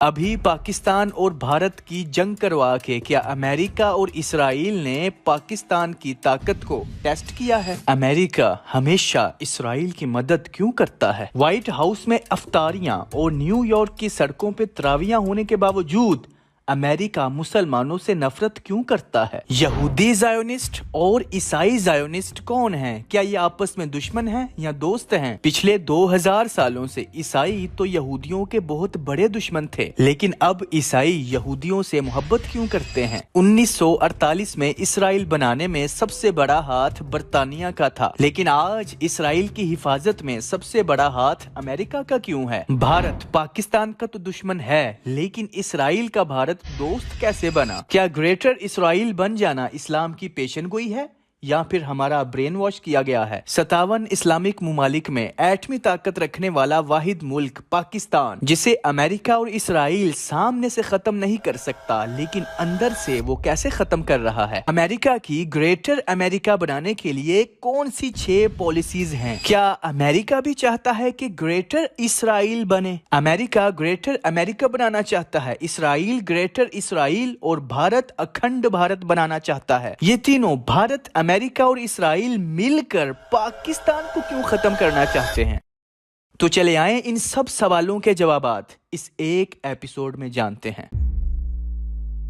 ابھی پاکستان اور بھارت کی جنگ کروا کے کیا امریکہ اور اسرائیل نے پاکستان کی طاقت کو ٹیسٹ کیا ہے؟ امریکہ ہمیشہ اسرائیل کی مدد کیوں کرتا ہے؟ وائٹ ہاؤس میں افطاریاں اور نیو یارک کی سڑکوں پہ تراویحاں ہونے کے باوجود امریکہ مسلمانوں سے نفرت کیوں کرتا ہے؟ یہودی زائونسٹ اور عیسائی زائونسٹ کون ہیں؟ کیا یہ آپس میں دشمن ہیں یا دوست ہیں؟ پچھلے 2000 سالوں سے عیسائی تو یہودیوں کے بہت بڑے دشمن تھے، لیکن اب عیسائی یہودیوں سے محبت کیوں کرتے ہیں؟ 1948 میں اسرائیل بنانے میں سب سے بڑا ہاتھ برطانیہ کا تھا، لیکن آج اسرائیل کی حفاظت میں سب سے بڑا ہاتھ امریکہ کا کیوں ہے؟ بھارت پاکستان کا تو دشمن ہے، لیکن اسرائیل کا بھارت دوست کیسے بنا؟ کیا گریٹر اسرائیل بن جانا اسلام کی پیشن گوئی ہے یا پھر ہمارا برین واش کیا گیا ہے؟ 57 اسلامک ممالک میں ایٹمی طاقت رکھنے والا واحد ملک پاکستان، جسے امریکہ اور اسرائیل سامنے سے ختم نہیں کر سکتا، لیکن اندر سے وہ کیسے ختم کر رہا ہے؟ امریکہ کی گریٹر امریکہ بنانے کے لیے کون سی 6 پالیسیز ہیں؟ کیا امریکہ بھی چاہتا ہے کہ گریٹر اسرائیل بنے؟ امریکہ گریٹر امریکہ بنانا چاہتا ہے، اسرائیل گریٹر اسرائیل اور بھارت اکھنڈ بھارت بنانا چاہتا ہے۔ یہ تینوں بھارت، امریکہ اور اسرائیل مل کر پاکستان کو کیوں ختم کرنا چاہتے ہیں؟ تو چلے آئیں ان سب سوالوں کے جوابات اس ایک ایپیسوڈ میں جانتے ہیں۔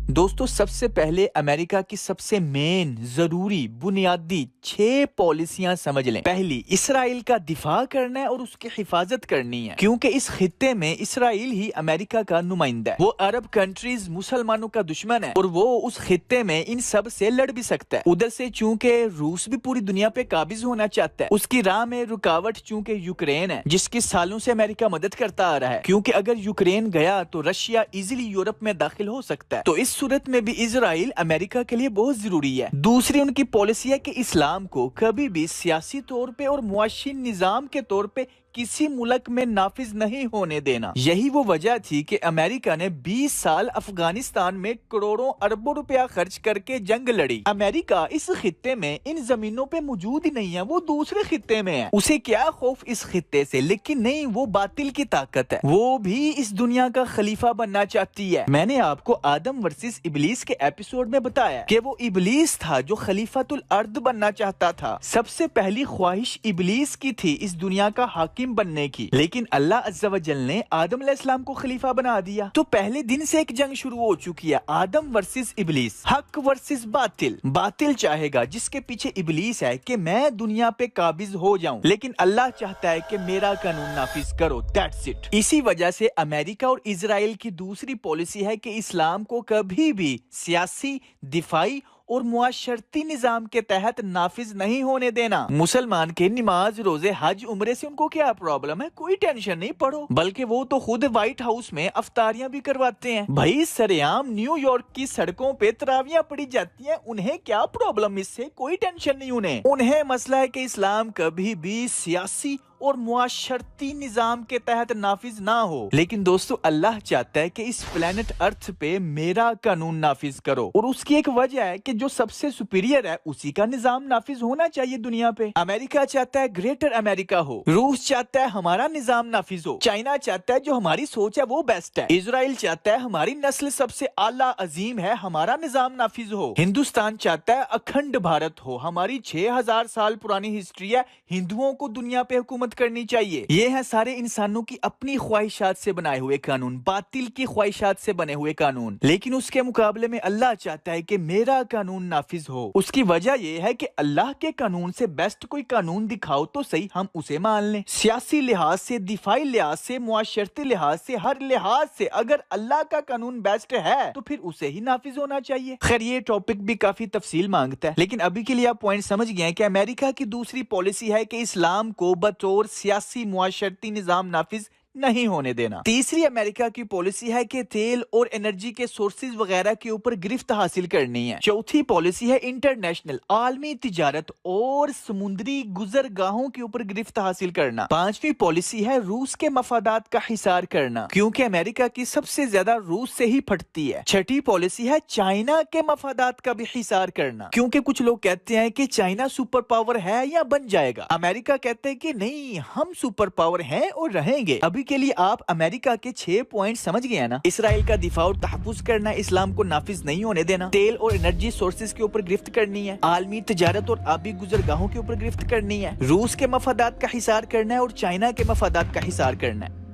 دوستو، سب سے پہلے امریکہ کی سب سے مین، ضروری، بنیادی 6 پالیسیاں سمجھ لیں۔ پہلی، اسرائیل کا دفاع کرنا ہے اور اس کی حفاظت کرنی ہے، کیونکہ اس خطے میں اسرائیل ہی امریکہ کا نمائندہ ہے۔ وہ عرب کنٹریز مسلمانوں کا دشمن ہے اور وہ اس خطے میں ان سب سے لڑ بھی سکتا ہے۔ ادھر سے چونکہ روس بھی پوری دنیا پہ قابض ہونا چاہتا ہے، اس کی راہ میں رکاوٹ چونکہ یوکرین ہے، جس کی سالوں سے امریکہ مدد کرتا آ رہا ہے، کیونکہ اگر یوکرین گیا تو رشیا ایزیلی یورپ میں داخل ہو سکتا ہے۔ تو اس صورت میں بھی اسرائیل امریکہ کے لیے بہت ضروری ہے۔ دوسری ان کی پالیسی ہے کہ اسلام کو کبھی بھی سیاسی طور پہ اور معاشی نظام کے طور پہ کسی ملک میں نافذ نہیں ہونے دینا۔ یہی وہ وجہ تھی کہ امریکہ نے 20 سال افغانستان میں کروڑوں اربوں روپیہ خرچ کر کے جنگ لڑی۔ امریکہ اس خطے میں ان زمینوں پہ موجود ہی نہیں ہے، وہ دوسرے خطے میں ہے۔ اسے کیا خوف اس خطے سے؟ لیکن نہیں، وہ باطل کی طاقت ہے، وہ بھی اس دنیا کا خلیفہ بننا چاہتی ہے۔ میں نے آپ کو آدم ورسس ابلیس کے ایپیسوڈ میں بتایا کہ وہ ابلیس تھا جو خلیفۃ الارض بننا چاہتا تھا۔ سب سے پہلی خواہش ابلیس کی تھی اس دنیا کا حاکم بننے کی، لیکن اللہ عز و جل نے آدم علیہ السلام کو خلیفہ بنا دیا۔ تو پہلے دن سے ایک جنگ شروع ہو چکی ہے، آدم ورسس ابلیس، حق ورسس باطل۔ باطل چاہے گا، جس کے پیچھے ابلیس ہے، کہ میں دنیا پہ قابض ہو جاؤں، لیکن اللہ چاہتا ہے کہ میرا قانون نافذ کرو، دیٹس اٹ۔ اسی وجہ سے امریکہ اور اسرائیل کی دوسری پالیسی ہے کہ اسلام کو کبھی بھی سیاسی، دفاعی اور معاشرتی نظام کے تحت نافذ نہیں ہونے دینا۔ مسلمان کے نماز، روزے، حج، عمرے سے ان کو کیا پرابلم ہے؟ کوئی ٹینشن نہیں، پڑھو، بلکہ وہ تو خود وائٹ ہاؤس میں افطاریاں بھی کرواتے ہیں۔ بھائی سریعام نیو یارک کی سڑکوں پہ تراویحاں پڑھی جاتی ہیں، انہیں کیا پرابلم اس سے؟ کوئی ٹینشن نہیں انہیں مسئلہ ہے کہ اسلام کبھی بھی سیاسی اور معاشرتی نظام کے تحت نافذ نہ ہو۔ لیکن دوستو، اللہ چاہتا ہے کہ اس پلانٹ ارتھ پہ میرا قانون نافذ کرو، اور اس کی ایک وجہ ہے کہ جو سب سے سپیریئر ہے اسی کا نظام نافذ ہونا چاہیے دنیا پہ۔ امریکہ چاہتا ہے گریٹر امریکہ ہو، روس چاہتا ہے ہمارا نظام نافذ ہو، چائنا چاہتا ہے جو ہماری سوچ ہے وہ بیسٹ ہے، اسرائیل چاہتا ہے ہماری نسل سب سے اعلیٰ عظیم ہے، ہمارا نظام نافذ ہو، ہندوستان چاہتا ہے اکھنڈ بھارت ہو، ہماری 6000 سال پرانی ہسٹری ہے، ہندوؤں کو دنیا پہ حکومت کرنی چاہیے۔ یہ ہیں سارے انسانوں کی اپنی خواہشات سے بنائے ہوئے قانون، باطل کی خواہشات سے بنے ہوئے قانون، لیکن اس کے مقابلے میں اللہ چاہتا ہے کہ میرا قانون نافذ ہو۔ اس کی وجہ یہ ہے کہ اللہ کے قانون سے بیسٹ کوئی قانون دکھاؤ تو صحیح، ہم اسے مان لیں۔ سیاسی لحاظ سے، دفاعی لحاظ سے، معاشرتی لحاظ سے، ہر لحاظ سے اگر اللہ کا قانون بیسٹ ہے تو پھر اسے ہی نافذ ہونا چاہیے۔ خیر، یہ ٹاپک بھی کافی تفصیل مانگتا ہے، لیکن ابھی کے لیے آپ پوائنٹ سمجھ گئے ہیں کہ امریکہ کی دوسری پالیسی ہے کہ اسلام کو بطور سیاسی معاشرتی نظام نافذ نہیں ہونے دینا۔ تیسری امریکہ کی پالیسی ہے کہ تیل اور انرجی کے سورسز وغیرہ کے اوپر گرفت حاصل کرنی ہے۔ چوتھی پالیسی ہے انٹرنیشنل، عالمی تجارت اور سمندری گزرگاہوں کے اوپر گرفت حاصل کرنا۔ پانچویں پالیسی ہے روس کے مفادات کا حصار کرنا، کیونکہ امریکہ کی سب سے زیادہ روس سے ہی پھٹتی ہے۔ چھٹی پالیسی ہے چائنا کے مفادات کا بھی حصار کرنا، کیونکہ کچھ لوگ کہتے ہیں کہ چائنا سپر پاور ہے یا بن جائے گا، امریکہ کہتے ہیں کہ نہیں، ہم سپر پاور ہیں اور رہیں گے۔ ابھی کے لیے آپ امریکہ کے 6 پوائنٹ سمجھ گئے نا؟ اسرائیل کا دفاع اور تحفظ کرنا، اسلام کو نافذ نہیں ہونے دینا، تیل اور انرجی سورسز کے اوپر گرفت کرنی ہے، عالمی تجارت اور آبی گزرگاہوں کے اوپر گرفت کرنی ہے، روس کے مفادات کا حصار کرنا ہے اور چائنا کے مفادات کا حصار کرنا ہے۔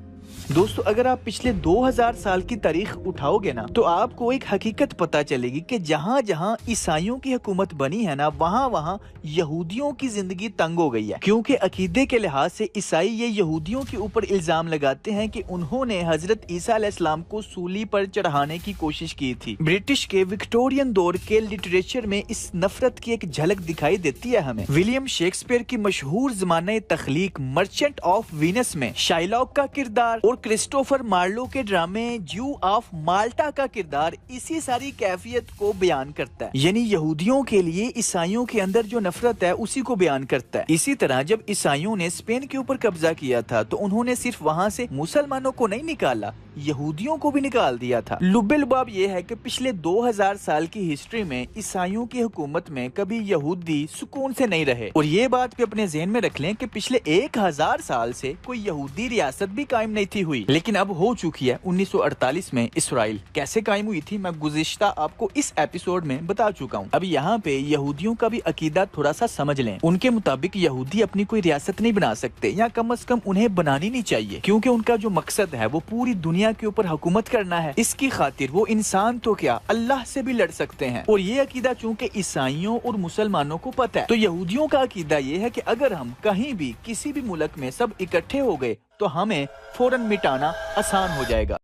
دوستو اگر آپ پچھلے 2000 سال کی تاریخ اٹھاؤ گے نا تو آپ کو ایک حقیقت پتا چلے گی کہ جہاں جہاں عیسائیوں کی حکومت بنی ہے نا وہاں وہاں یہودیوں کی زندگی تنگ ہو گئی ہے، کیونکہ عقیدے کے لحاظ سے عیسائی یہ یہودیوں کے اوپر الزام لگاتے ہیں کہ انہوں نے حضرت عیسیٰ علیہ السلام کو سولی پر چڑھانے کی کوشش کی تھی۔ برٹش کے وکٹورین دور کے لٹریچر میں اس نفرت کی ایک جھلک دکھائی دیتی ہے ہمیں۔ ولیم شیکسپیئر کی مشہور زمانہ تخلیق مرچنٹ آف وینس میں شائلاک کا کردار اور کرسٹوفر مارلو کے ڈرامے جو آف مالٹا کا کردار اسی ساری کیفیت کو بیان کرتا ہے، یعنی یہودیوں کے لیے عیسائیوں کے اندر جو نفرت ہے اسی کو بیان کرتا ہے۔ اسی طرح جب عیسائیوں نے اسپین کے اوپر قبضہ کیا تھا تو انہوں نے صرف وہاں سے مسلمانوں کو نہیں نکالا، یہودیوں کو بھی نکال دیا تھا۔ لب لباب یہ ہے کہ پچھلے 2000 سال کی ہسٹری میں عیسائیوں کی حکومت میں کبھی یہودی سکون سے نہیں رہے، اور یہ بات بھی اپنے ذہن میں رکھ لیں کہ پچھلے 1000 سال سے کوئی یہودی ریاست بھی قائم نہیں تھی ہوئی، لیکن اب ہو چکی ہے۔ 1948 میں اسرائیل کیسے قائم ہوئی تھی میں گزشتہ آپ کو اس ایپیسوڈ میں بتا چکا ہوں۔ اب یہاں پہ یہودیوں کا بھی عقیدہ تھوڑا سا سمجھ لیں۔ ان کے مطابق یہودی اپنی کوئی ریاست نہیں بنا سکتے، یا کم از کم انہیں بنانی نہیں چاہیے، کیونکہ ان کا جو مقصد ہے وہ پوری دنیا کے اوپر حکومت کرنا ہے۔ اس کی خاطر وہ انسان تو کیا اللہ سے بھی لڑ سکتے ہیں، اور یہ عقیدہ چونکہ عیسائیوں اور مسلمانوں کو پتہ ہے، تو یہودیوں کا عقیدہ یہ ہے کہ اگر ہم کہیں بھی کسی بھی ملک میں سب اکٹھے ہو گئے تو ہمیں فوراً مٹانا آسان ہو جائے گا،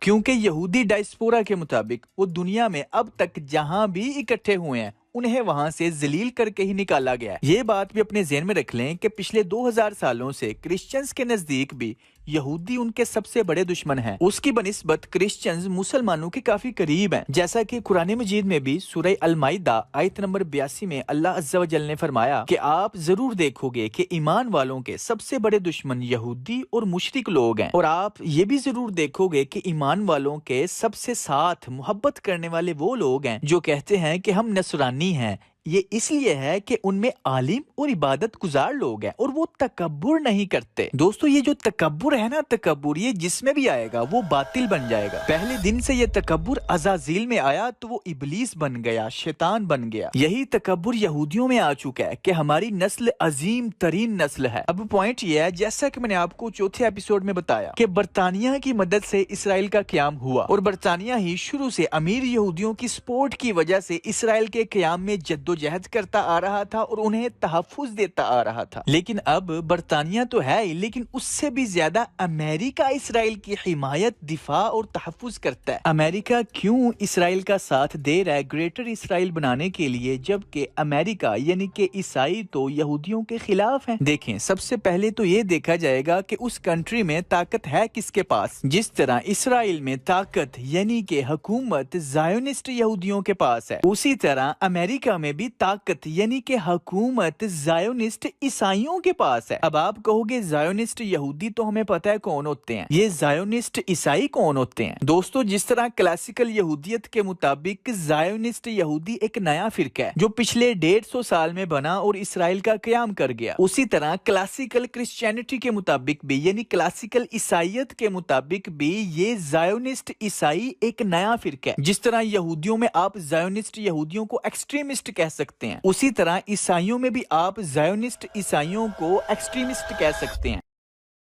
کیونکہ یہودی ڈائسپورا کے مطابق وہ دنیا میں اب تک جہاں بھی اکٹھے ہوئے ہیں انہیں وہاں سے ذلیل کر کے ہی نکالا گیا ہے۔ یہ بات بھی اپنے ذہن میں رکھ لیں کہ پچھلے 2000 سالوں سے کرسچنز کے نزدیک بھی یہودی ان کے سب سے بڑے دشمن ہیں۔ اس کی بنسبت کرسچنز مسلمانوں کے کافی قریب ہیں، جیسا کہ قرآن مجید میں بھی سورہ المائدہ آیت نمبر 82 میں اللہ عز و جل نے فرمایا کہ آپ ضرور دیکھو گے کہ ایمان والوں کے سب سے بڑے دشمن یہودی اور مشرک لوگ ہیں، اور آپ یہ بھی ضرور دیکھو گے کہ ایمان والوں کے سب سے ساتھ محبت کرنے والے وہ لوگ ہیں جو کہتے ہیں کہ ہم نصرانی ہیں۔ یہ اس لیے ہے کہ ان میں عالم اور عبادت گزار لوگ ہیں اور وہ تکبر نہیں کرتے۔ دوستو یہ جو تکبر ہے نا، تکبر یہ جس میں بھی آئے گا وہ باطل بن جائے گا۔ پہلے دن سے یہ تکبر عزازیل میں آیا تو وہ ابلیس بن گیا، شیطان بن گیا۔ یہی تکبر یہودیوں میں آ چکا ہے کہ ہماری نسل عظیم ترین نسل ہے۔ اب پوائنٹ یہ ہے، جیسا کہ میں نے آپ کو چوتھے ایپیسوڈ میں بتایا کہ برطانیہ کی مدد سے اسرائیل کا قیام ہوا، اور برطانیہ ہی شروع سے امیر یہودیوں کی سپورٹ کی وجہ سے اسرائیل کے قیام میں جدوجہد کرتا آ رہا تھا اور انہیں تحفظ دیتا آ رہا تھا۔ لیکن اب برطانیہ تو ہے ہی، لیکن اس سے بھی زیادہ امریکہ اسرائیل کی حمایت، دفاع اور تحفظ کرتا ہے۔ امریکہ کیوں اسرائیل کا ساتھ دے رہا ہے گریٹر اسرائیل بنانے کے لیے، جبکہ امریکہ یعنی کہ عیسائی تو یہودیوں کے خلاف ہیں؟ دیکھیں، سب سے پہلے تو یہ دیکھا جائے گا کہ اس کنٹری میں طاقت ہے کس کے پاس۔ جس طرح اسرائیل میں طاقت یعنی کہ حکومت زائونسٹ یہودیوں کے پاس ہے، اسی طرح امریکہ میں بھی طاقت یعنی کہ حکومت زائونسٹ عیسائیوں کے پاس ہے۔ اب آپ کہو گے زائونسٹ یہودی تو ہمیں پتہ ہے کون ہوتے ہیں، یہ زائونسٹ عیسائی کون ہوتے ہیں؟ دوستو جس طرح کلاسیکل یہودیت کے مطابق زائونسٹ یہودی ایک نیا فرقہ ہے جو پچھلے 150 سال میں بنا اور اسرائیل کا قیام کر گیا، اسی طرح کلاسیکل کرسچینٹی کے مطابق بھی یعنی کلاسیکل عیسائیت کے مطابق بھی یہ زائونسٹ عیسائی ایک نیا فرقہ ہے۔ جس طرح یہودیوں میں آپ زائونسٹ یہودیوں کو ایکسٹریمسٹ کہہ سکتے ہیں، اسی طرح عیسائیوں میں بھی آپ زائونسٹ عیسائیوں کو ایکسٹریمسٹ کہہ سکتے ہیں۔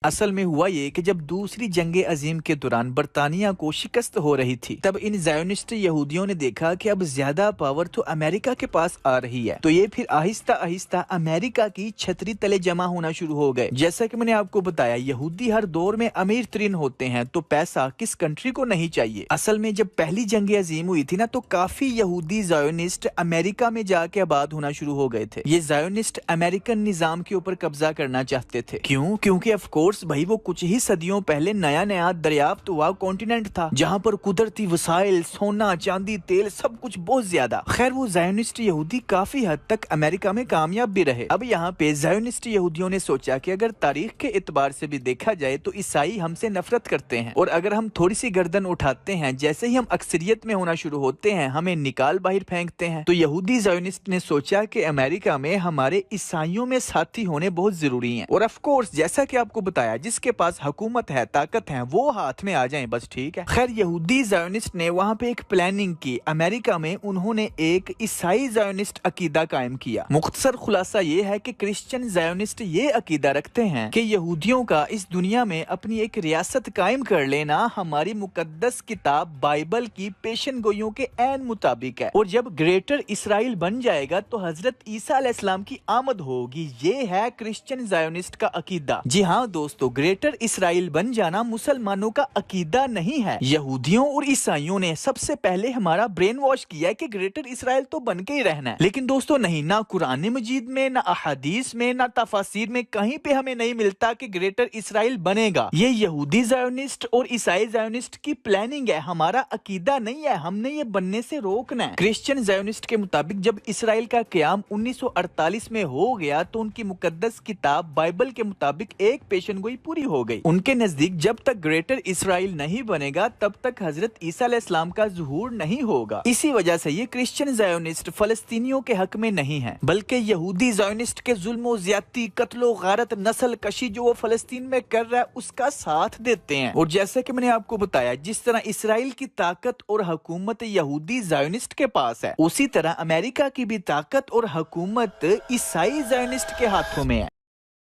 اصل میں ہوا یہ کہ جب دوسری جنگ عظیم کے دوران برطانیہ کو شکست ہو رہی تھی، تب ان زائونسٹ یہودیوں نے دیکھا کہ اب زیادہ پاور تو امریکہ کے پاس آ رہی ہے، تو یہ پھر آہستہ آہستہ امریکہ کی چھتری تلے جمع ہونا شروع ہو گئے۔ جیسا کہ میں نے آپ کو بتایا، یہودی ہر دور میں امیر ترین ہوتے ہیں، تو پیسہ کس کنٹری کو نہیں چاہیے۔ اصل میں جب پہلی جنگ عظیم ہوئی تھی نا، تو کافی یہودی زائونسٹ امریکہ میں جا کے آباد ہونا شروع ہو گئے تھے۔ یہ زائونسٹ امریکن نظام کے اوپر قبضہ کرنا چاہتے تھے۔ کیونکہ آف کورس بھائی وہ کچھ ہی صدیوں پہلے نیا دریافت ہوا کانٹیننٹ تھا جہاں پر قدرتی وسائل، سونا، چاندی، تیل سب کچھ بہت زیادہ۔ خیر وہ زائونسٹ یہودی کافی حد تک امریکہ میں کامیاب بھی رہے۔ اب یہاں پہ زائونسٹ یہودیوں نے سوچا کہ اگر تاریخ کے اعتبار سے بھی دیکھا جائے تو عیسائی ہم سے نفرت کرتے ہیں، اور اگر ہم تھوڑی سی گردن اٹھاتے ہیں، جیسے ہی ہم اکثریت میں ہونا شروع ہوتے ہیں، ہمیں نکال باہر پھینکتے ہیں۔ تو یہودی زائونسٹ نے سوچا کہ امریکہ میں ہمارے عیسائیوں میں ساتھی ہونے بہت ضروری ہیں، اور آف کورس جیسا کہ آپ کو بتایا جس کے پاس حکومت ہے، طاقت ہے، وہ ہاتھ میں آ جائیں بس ٹھیک ہے۔ خیر یہودی زائونسٹ نے وہاں پہ ایک پلاننگ کی، امریکہ میں انہوں نے ایک عیسائی زائونسٹ عقیدہ قائم کیا۔ مختصر خلاصہ یہ ہے کہ کرسچن زائونسٹ یہ عقیدہ رکھتے ہیں کہ یہودیوں کا اس دنیا میں اپنی ایک ریاست قائم کر لینا ہماری مقدس کتاب بائبل کی پیشن گوئیوں کے عین مطابق ہے، اور جب گریٹر اسرائیل بن جائے گا تو حضرت عیسیٰ علیہ السلام کی آمد ہوگی۔ یہ ہے کرسچن زائونسٹ کا عقیدہ۔ جی ہاں دوستو، گریٹر اسرائیل بن جانا مسلمانوں کا عقیدہ نہیں ہے۔ یہودیوں اور عیسائیوں نے سب سے پہلے ہمارا برین واش کیا ہے کہ گریٹر اسرائیل تو بن کے ہی رہنا ہے، لیکن دوستو نہیں، نہ قرآن مجید میں، نہ احادیث میں، نہ تفاسیر میں کہیں پہ ہمیں نہیں ملتا کہ گریٹر اسرائیل بنے گا۔ یہ یہودی زائونسٹ اور عیسائی زائونسٹ کی پلاننگ ہے، ہمارا عقیدہ نہیں ہے، ہم نے یہ بننے سے روکنا ہے۔ کرسچن زائونسٹ کے مطابق جب اسرائیل کا قیام 1948 میں ہو گیا تو ان کی مقدس کتاب بائبل کے مطابق ایک پیشن گوئی پوری ہو گئی۔ ان کے نزدیک جب تک گریٹر اسرائیل نہیں بنے گا تب تک حضرت عیسیٰ علیہ السلام کا ظہور نہیں ہوگا۔ اسی وجہ سے یہ کرسچن زائونسٹ فلسطینیوں کے حق میں نہیں ہے، بلکہ یہودی زائونسٹ کے ظلم و زیادتی، قتل و غارت، نسل کشی جو وہ فلسطین میں کر رہا ہے اس کا ساتھ دیتے ہیں۔ اور جیسے کہ میں نے آپ کو بتایا جس طرح اسرائیل کی طاقت اور حکومت یہودی زائونسٹ کے پاس ہے، اسی طرح امریکہ کی بھی طاقت اور حکومت عیسائی زائونسٹ کے ہاتھوں میں ہے۔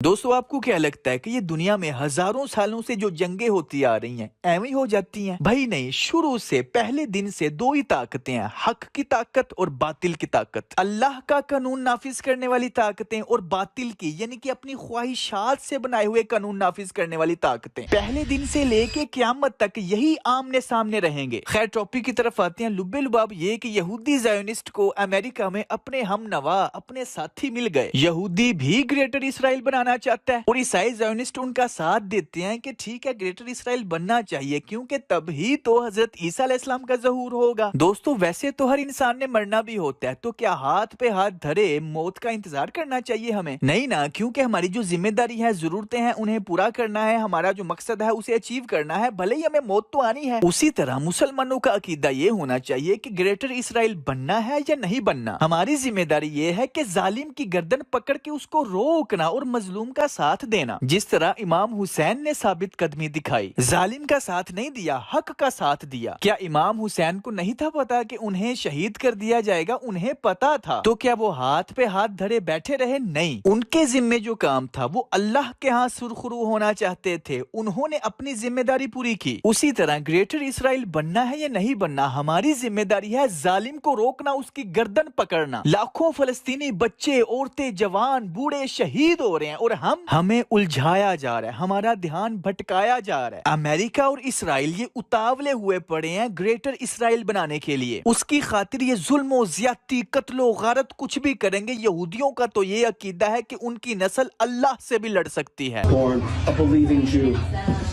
دوستو آپ کو کیا لگتا ہے کہ یہ دنیا میں ہزاروں سالوں سے جو جنگیں ہوتی آ رہی ہیں ایویں ہو جاتی ہیں؟ بھائی نہیں، شروع سے پہلے دن سے دو ہی طاقتیں ہیں، حق کی طاقت اور باطل کی طاقت۔ اللہ کا قانون نافذ کرنے والی طاقتیں اور باطل کی یعنی کہ اپنی خواہشات سے بنائے ہوئے قانون نافذ کرنے والی طاقتیں پہلے دن سے لے کے قیامت تک یہی آمنے سامنے رہیں گے۔ خیر ٹاپک کی طرف آتے ہیں۔ لبے لباب یہ کہ یہودی زائونسٹ کو امریکہ میں اپنے ہم نوا، اپنے ساتھی مل گئے۔ یہودی بھی گریٹر اسرائیل بنانا چاہتا ہے اور عیسائی زائونسٹ ان کا ساتھ دیتے ہیں کہ ٹھیک ہے گریٹر اسرائیل بننا چاہیے کیونکہ تب ہی تو حضرت عیسیٰ علیہ السلام کا ظہور ہوگا۔ دوستو ویسے تو ہر انسان نے مرنا بھی ہوتا ہے، تو کیا ہاتھ پہ ہاتھ دھرے موت کا انتظار کرنا چاہیے ہمیں؟ نہیں نا، کیونکہ ہماری جو ذمہ داری ہے، ضرورتیں ہیں، انہیں پورا کرنا ہے، ہمارا جو مقصد ہے اسے اچیو کرنا ہے، بھلے ہی ہمیں موت تو آنی ہے۔ اسی طرح مسلمانوں کا عقیدہ یہ ہونا چاہیے کہ گریٹر اسرائیل بننا ہے یا نہیں بننا، ہماری ذمہ داری یہ ہے کہ ظالم کی گردن پکڑ کے اس کو روکنا اور مظلوم کا ساتھ دینا، جس طرح امام حسین نے ثابت قدمی دکھائی، ظالم کا ساتھ نہیں دیا، حق کا ساتھ دیا۔ کیا امام حسین کو نہیں تھا پتا کہ انہیں شہید کر دیا جائے گا؟ انہیں پتا تھا، تو کیا وہ ہاتھ پہ ہاتھ دھرے بیٹھے رہے؟ نہیں، ان کے ذمے جو کام تھا وہ اللہ کے ہاں سرخرو ہونا چاہتے تھے، انہوں نے اپنی ذمہ داری پوری کی۔ اسی طرح گریٹر اسرائیل بننا ہے یا نہیں بننا، ہماری ذمہ داری ہے ظالم کو روکنا، اس کی گردن پکڑنا۔ لاکھوں فلسطینی بچے، عورتیں، جوان، بوڑھے شہید ہو رہے ہیں اور ہمیں الجھایا جا رہا ہے، ہمارا دھیان بھٹکایا جا رہا ہے۔ امریکہ اور اسرائیل یہ اتاولے ہوئے پڑے ہیں گریٹر اسرائیل بنانے کے لیے، اس کی خاطر یہ ظلم و زیادتی، قتل و غارت کچھ بھی کریں گے۔ یہودیوں کا تو یہ عقیدہ ہے کہ ان کی نسل اللہ سے بھی لڑ سکتی ہے۔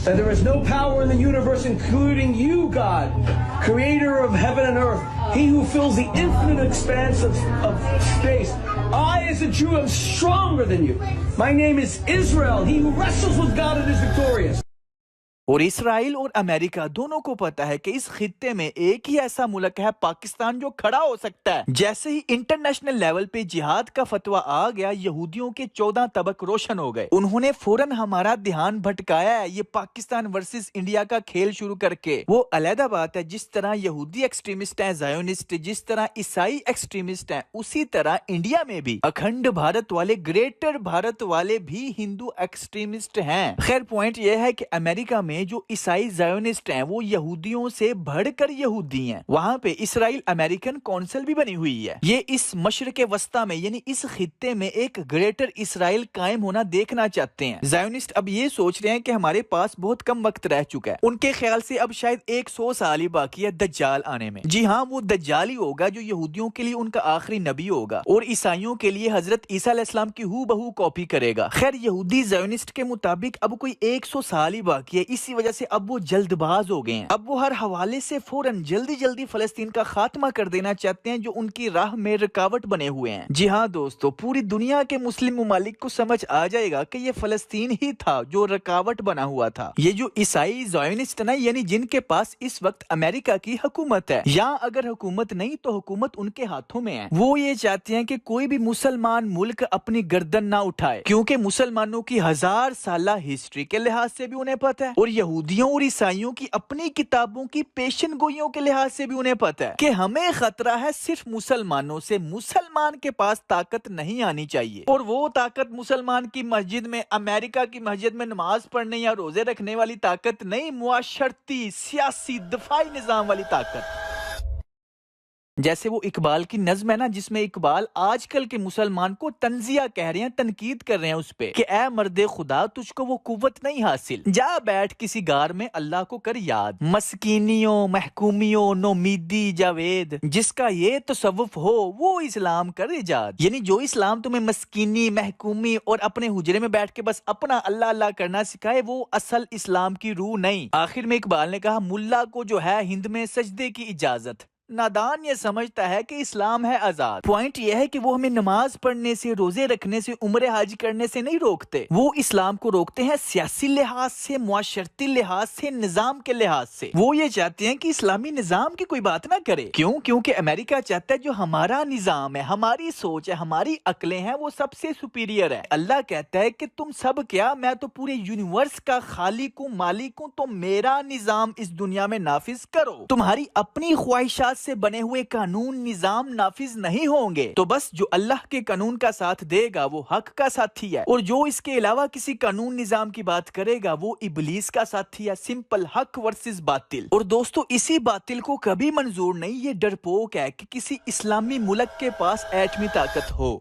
That there is no power in the universe including you, God, creator of heaven and earth, he who fills the infinite expanse of space. I as a Jew am stronger than you. My name is Israel, he who wrestles with God and is victorious. اور اسرائیل اور امریکہ دونوں کو پتا ہے کہ اس خطے میں ایک ہی ایسا ملک ہے پاکستان جو کھڑا ہو سکتا ہے۔ جیسے ہی انٹرنیشنل لیول پہ جہاد کا فتویٰ آ گیا، یہودیوں کے 14 طبق روشن ہو گئے، انہوں نے فوراً ہمارا دھیان بھٹکایا ہے۔ یہ پاکستان ورسز انڈیا کا کھیل شروع کر کے، وہ علیحدہ بات ہے، جس طرح یہودی ایکسٹریمسٹ ہیں زائونسٹ، جس طرح عیسائی ایکسٹریمسٹ ہیں، اسی طرح انڈیا میں بھی اکھنڈ بھارت والے، گریٹر بھارت والے بھی ہندو ایکسٹریمسٹ ہیں۔ خیر پوائنٹ یہ ہے کہ امریکہ میں جو عیسائی زائونسٹ ہیں وہ یہودیوں سے بڑھ کر یہودی ہیں۔ وہاں پہ اسرائیل امریکن کونسل بھی بنی ہوئی ہے۔ یہ اس مشرق وسطی میں یعنی اس خطے میں ایک گریٹر اسرائیل قائم ہونا دیکھنا چاہتے ہیں۔ زائونسٹ اب یہ سوچ رہے ہیں کہ ہمارے پاس بہت کم وقت رہ چکا ہے، ان کے خیال سے اب شاید 100 سال ہی باقی ہے دجال آنے میں۔ جی ہاں، وہ دجال ہی ہوگا جو یہودیوں کے لیے ان کا آخری نبی ہوگا اور عیسائیوں کے لیے حضرت عیسیٰ علیہ السلام کی ہو بہو کاپی کرے گا۔ خیر یہودی زائونسٹ کے مطابق اب کوئی 100 سال ہی باقی ہے، اس اسی وجہ سے اب وہ جلد باز ہو گئے ہیں. اب وہ ہر حوالے سے فوراً جلدی فلسطین کا خاتمہ کر دینا چاہتے ہیں جو ان کی راہ میں رکاوٹ بنے ہوئے ہیں. جی ہاں دوستو، پوری دنیا کے مسلم ممالک کو سمجھ آ جائے گا کہ یہ فلسطین ہی تھا جو رکاوٹ بنا ہوا تھا. یہ جو عیسائی زائونسٹ نا، یعنی جن کے پاس اس وقت امریکہ کی حکومت ہے، یا اگر حکومت نہیں تو حکومت ان کے ہاتھوں میں ہے، وہ یہ چاہتے ہیں کہ کوئی بھی مسلمان ملک اپنی گردن نہ اٹھائے، کیونکہ مسلمانوں کی 1000 سالہ ہسٹری کے لحاظ سے بھی انہیں پتہ ہے، اور یہودیوں اور عیسائیوں کی اپنی کتابوں کی پیشن گوئیوں کے لحاظ سے بھی انہیں پتہ ہے کہ ہمیں خطرہ ہے صرف مسلمانوں سے. مسلمان کے پاس طاقت نہیں آنی چاہیے، اور وہ طاقت مسلمان کی مسجد میں، امریکہ کی مسجد میں نماز پڑھنے یا روزے رکھنے والی طاقت نہیں، معاشرتی، سیاسی، دفاعی نظام والی طاقت. جیسے وہ اقبال کی نظم ہے نا، جس میں اقبال آج کل کے مسلمان کو تنزیہ کہہ رہے ہیں، تنقید کر رہے ہیں اس پہ کہ اے مرد خدا تجھ کو وہ قوت نہیں حاصل، جا بیٹھ کسی غار میں اللہ کو کر یاد، مسکینیوں محکومیوں نومیدی جاوید، جس کا یہ تصوف ہو وہ اسلام کر ایجاد. یعنی جو اسلام تمہیں مسکینی، محکومی اور اپنے حجرے میں بیٹھ کے بس اپنا اللہ اللہ کرنا سکھائے، وہ اصل اسلام کی روح نہیں. آخر میں اقبال نے کہا، ملا کو جو ہے ہند میں سجدے کی اجازت، نادان یہ سمجھتا ہے کہ اسلام ہے آزاد. پوائنٹ یہ ہے کہ وہ ہمیں نماز پڑھنے سے، روزے رکھنے سے، عمرے حج کرنے سے نہیں روکتے، وہ اسلام کو روکتے ہیں سیاسی لحاظ سے، معاشرتی لحاظ سے، نظام کے لحاظ سے. وہ یہ چاہتے ہیں کہ اسلامی نظام کی کوئی بات نہ کرے. کیوں؟ کیونکہ امریکہ چاہتا ہے جو ہمارا نظام ہے، ہماری سوچ ہے، ہماری عقلیں ہیں، وہ سب سے سپیریئر ہے. اللہ کہتا ہے کہ تم سب کیا، میں تو پورے یونیورس کا خالق ہوں، مالک ہوں، تو میرا نظام اس دنیا میں نافذ کرو. تمہاری اپنی خواہشات سے بنے ہوئے قانون نظام نافذ نہیں ہوں گے. تو بس جو اللہ کے قانون کا ساتھ دے گا وہ حق کا ساتھی ہے، اور جو اس کے علاوہ کسی قانون نظام کی بات کرے گا وہ ابلیس کا ساتھی ہے. سمپل، حق ورسز باطل. اور دوستو اسی باطل کو کبھی منظور نہیں یہ ڈرپوک ہے کہ کسی اسلامی ملک کے پاس ایٹمی طاقت ہو.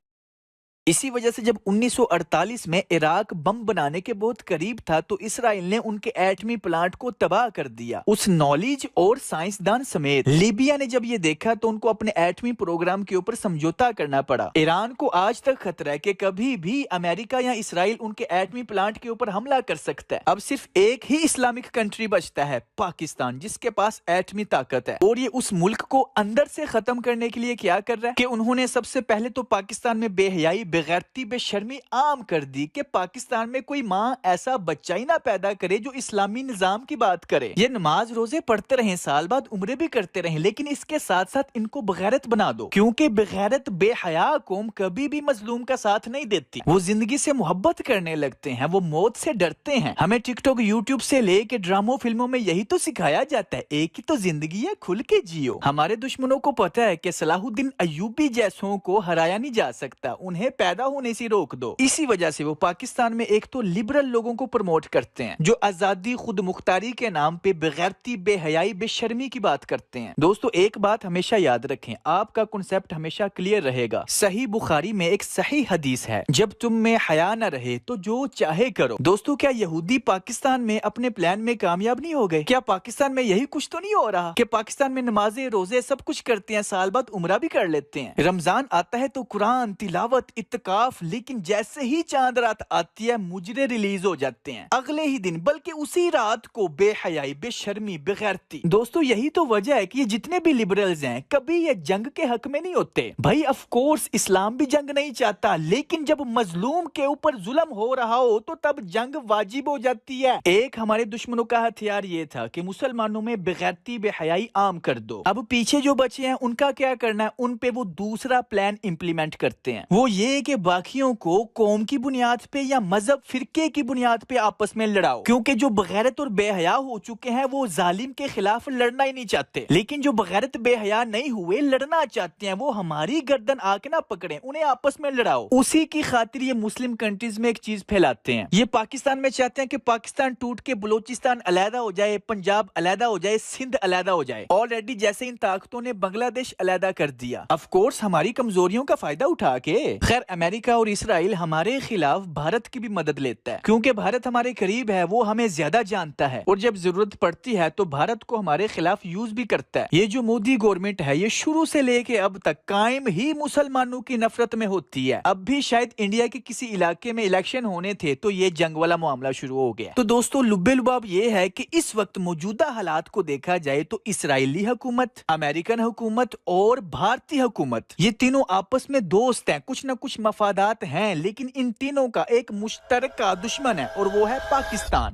اسی وجہ سے جب 1948 میں عراق بم بنانے کے بہت قریب تھا تو اسرائیل نے ان کے ایٹمی پلانٹ کو تباہ کر دیا. اس نالج اور سائنسدان سمیت لیبیا نے جب یہ دیکھا تو ان کو اپنے ایٹمی پروگرام کے اوپر سمجھوتا کرنا پڑا. ایران کو آج تک خطرہ ہے کہ کبھی بھی امریکہ یا اسرائیل ان کے ایٹمی پلانٹ کے اوپر حملہ کر سکتا ہے. اب صرف ایک ہی اسلامک کنٹری بچتا ہے، پاکستان، جس کے پاس ایٹمی طاقت ہے. اور یہ اس ملک کو اندر سے ختم کرنے کے لیے کیا کر رہا ہے کہ انہوں نے سب سے پہلے تو پاکستان میں بے حیائی، بغیرتی، بے شرمی عام کر دی کہ پاکستان میں کوئی ماں ایسا بچہ ہی نہ پیدا کرے جو اسلامی نظام کی بات کرے. یہ نماز روزے پڑھتے رہیں، سال بعد عمرے بھی کرتے رہیں، لیکن اس کے ساتھ ساتھ ان کو بغیرت بنا دو، کیونکہ بغیرت، بے حیا قوم کبھی بھی مظلوم کا ساتھ نہیں دیتی. وہ زندگی سے محبت کرنے لگتے ہیں، وہ موت سے ڈرتے ہیں. ہمیں ٹک ٹاک، یوٹیوب سے لے کے ڈراموں، فلموں میں یہی تو سکھایا جاتا ہے، ایک ہی تو زندگی ہے، کھل کے جیو. ہمارے دشمنوں کو پتا ہے کہ صلاح الدین ایوبی جیسوں کو ہرایا نہیں جا سکتا، انہیں پیدا ہونے سے روک دو. اسی وجہ سے وہ پاکستان میں ایک تو لبرل لوگوں کو پروموٹ کرتے ہیں جو آزادی، خود مختاری کے نام پہ بغیرتی، بے حیائی، بے شرمی کی بات کرتے ہیں. دوستو ایک بات ہمیشہ یاد رکھیں، آپ کا کنسپٹ ہمیشہ کلیئر رہے گا. صحیح بخاری میں ایک صحیح حدیث ہے، جب تم میں حیا نہ رہے تو جو چاہے کرو. دوستو کیا یہودی پاکستان میں اپنے پلان میں کامیاب نہیں ہو گئے؟ کیا پاکستان میں یہی کچھ تو نہیں ہو رہا کہ پاکستان میں نمازیں، روزے سب کچھ کرتے ہیں، سال بعد عمرہ بھی کر لیتے ہیں، رمضان آتا ہے تو قرآن تلاوت، اعتکاف، لیکن جیسے ہی چاند رات آتی ہے مجرے ریلیز ہو جاتے ہیں اگلے ہی دن، بلکہ اسی رات کو بے حیائی، بے شرمی، بغیرتی. دوستو یہی تو وجہ ہے کہ یہ جتنے بھی لبرلز ہیں کبھی یہ جنگ کے حق میں نہیں ہوتے. بھائی آف کورس اسلام بھی جنگ نہیں چاہتا، لیکن جب مظلوم کے اوپر ظلم ہو رہا ہو تو تب جنگ واجب ہو جاتی ہے. ایک ہمارے دشمنوں کا ہتھیار یہ تھا کہ مسلمانوں میں بغیرتی، بے حیائی عام کر دو. اب پیچھے جو بچے ہیں ان کا کیا کرنا ہے؟ ان پہ وہ دوسرا پلان امپلیمنٹ کرتے ہیں. وہ یہ کہ باقیوں کو قوم کی بنیاد پہ یا مذہب، فرقے کی بنیاد پہ آپس میں لڑاؤ، کیونکہ جو بغیرت اور بے حیا ہو چکے ہیں وہ ظالم کے خلاف لڑنا ہی نہیں چاہتے. لیکن جو بغیرت، بے حیا نہیں ہوئے، لڑنا چاہتے ہیں، وہ ہماری گردن آ کے نہ پکڑیں، انہیں آپس میں لڑاؤ. اسی کی خاطر یہ مسلم کنٹریز میں ایک چیز پھیلاتے ہیں. یہ پاکستان میں چاہتے ہیں کہ پاکستان ٹوٹ کے بلوچستان علیحدہ ہو جائے، پنجاب علیحدہ ہو جائے، سندھ علیحدہ ہو جائے. آلریڈی جیسے ان طاقتوں نے بنگلہ دیش علیحدہ کر دیا، آف کورس ہماری کمزوریوں کا فائدہ اٹھا کے. خیر امریکہ اور اسرائیل ہمارے خلاف بھارت کی بھی مدد لیتا ہے، کیونکہ بھارت ہمارے قریب ہے، وہ ہمیں زیادہ جانتا ہے، اور جب ضرورت پڑتی ہے تو بھارت کو ہمارے خلاف یوز بھی کرتا ہے۔ یہ جو مودی گورنمنٹ ہے یہ شروع سے لے کے اب تک قائم ہی مسلمانوں کی نفرت میں ہوتی ہے۔ اب بھی شاید انڈیا کے کسی علاقے میں الیکشن ہونے تھے تو یہ جنگ والا معاملہ شروع ہو گیا۔ تو دوستو لبے لباب یہ ہے کہ اس وقت موجودہ حالات کو دیکھا جائے تو اسرائیلی حکومت، امریکن حکومت اور بھارتی حکومت یہ تینوں آپس میں دوست ہیں، کچھ نہ کچھ مفادات ہیں، لیکن ان تینوں کا ایک مشترکہ دشمن ہے اور وہ ہے پاکستان۔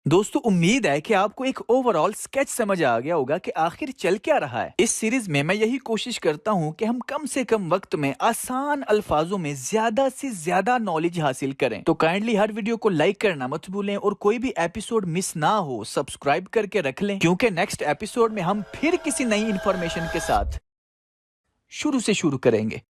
دوستو امید ہے کہ آپ کو ایک اوورآل سکیچ سمجھ آ گیا ہوگا کہ آخر چل کیا رہا ہے۔ اس سیریز میں یہی کوشش کرتا ہوں کہ ہم کم سے کم وقت میں آسان الفاظوں میں زیادہ سے زیادہ نالج حاصل کریں۔ تو کائنڈلی ہر ویڈیو کو لائک کرنا مت بھولیں، اور کوئی بھی ایپیسوڈ مس نہ ہو سبسکرائب کر کے رکھ لیں، کیونکہ نیکسٹ ایپیسوڈ میں ہم پھر کسی نئی انفارمیشن کے ساتھ شروع سے شروع کریں گے۔